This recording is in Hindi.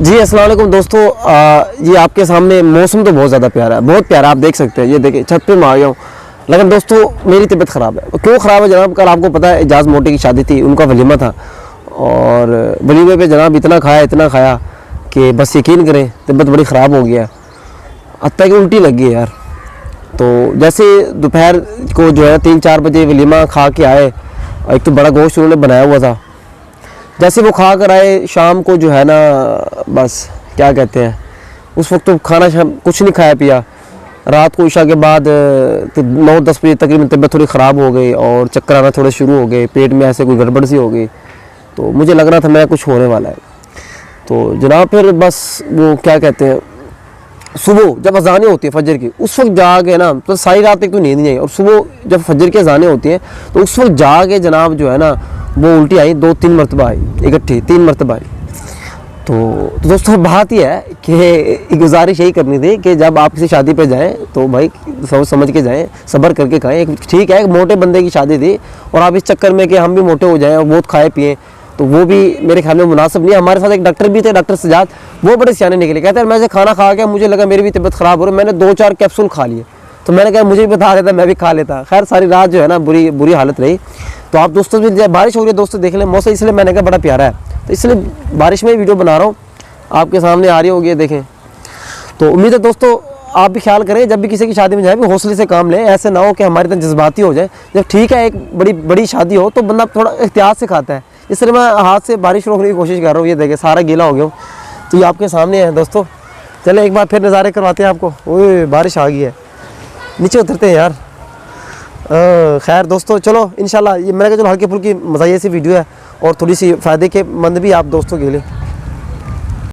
जी अस्सलाम वालेकुम दोस्तों। ये आपके सामने मौसम तो बहुत ज़्यादा प्यारा है, बहुत प्यारा। आप देख सकते हैं, ये देखिए छत पे मैं आ गया हूँ। लेकिन दोस्तों मेरी तबीयत ख़राब है। क्यों ख़राब है जनाब? कल आपको पता है एजाज़ मोटे की शादी थी, उनका वलीमा था और वलीमे पे जनाब इतना खाया कि बस यकीन करें तबीयत बड़ी ख़राब हो गया, हत्ता कि उल्टी लग गई यार। तो जैसे दोपहर को जो है 3-4 बजे वलीमा खा के आए, एक तो बड़ा गोश्त उन्होंने बनाया हुआ था। जैसे वो खा कर आए शाम को जो है ना, बस क्या कहते हैं, उस वक्त तो खाना कुछ नहीं खाया पिया। रात को इशा के बाद 9-10 बजे तकरीबन तबीयत थोड़ी ख़राब हो गई और चक्कर आना थोड़े शुरू हो गए, पेट में ऐसे कोई गड़बड़ सी हो गई। तो मुझे लग रहा था मैं कुछ होने वाला है। तो जनाब फिर बस वो क्या कहते हैं, सुबह जब अजानें होती है फजर की, उस वक्त जाके ना तो सारी रात तक तो नींद नहीं आई, और सुबह जब फजर की अजानें होती हैं तो उस वक्त जाके जनाब जो है ना वो उल्टी आई, 2-3 मरतबा आई, इकट्ठी 3 मरतबा आई। तो दोस्तों बात यह है कि गुजारिश यही करनी थी कि जब आप किसी शादी पे जाएं तो भाई सोच समझ के जाएं, सब्र करके खाएं। ठीक है, एक मोटे बंदे की शादी थी और आप इस चक्कर में कि हम भी मोटे हो जाएं और बहुत खाए पिए, तो वो भी मेरे ख्याल में मुनासिब नहीं है। हमारे साथ एक डॉक्टर भी थे, डॉक्टर सजाद, वो बड़े सियाने निकले। कहते हैं मैं से खाना खा के मुझे लगा मेरी भी तबीयत ख़राब हो रही है, मैंने 2-4 कैप्सूल खा लिए। तो मैंने कहा मुझे भी बता देता, मैं भी खा लेता। खैर सारी रात जो है ना बुरी हालत रही। तो आप दोस्तों भी, बारिश हो रही है दोस्तों, देख लें मौसम, इसलिए मैंने कहा बड़ा प्यारा है, तो इसलिए बारिश में वीडियो बना रहा हूँ, आपके सामने आ रही होगी, देखें। तो उम्मीद है दोस्तों आप भी ख्याल करें, जब भी किसी की शादी में जाए भी हौसले से काम लें, ऐसे ना हो कि हमारी तरह जज्बाती हो जाए। जब ठीक है एक बड़ी शादी हो तो बंदा थोड़ा एहतियात से खाता है, इसलिए मैं हाथ से बारिश रोकने की कोशिश कर रहा हूँ। ये देखें सारा गीला हो गया हूँ, तो ये आपके सामने है दोस्तों। चले एक बार फिर नज़ारे करवाते हैं आपको। ओए बारिश आ गई है, नीचे उतरते हैं यार। खैर दोस्तों चलो इंशाल्लाह, ये मैंने कहा चलो हल्की फुल्की मज़ाहिया सी वीडियो है और थोड़ी सी फ़ायदे के मंद भी आप दोस्तों के लिए।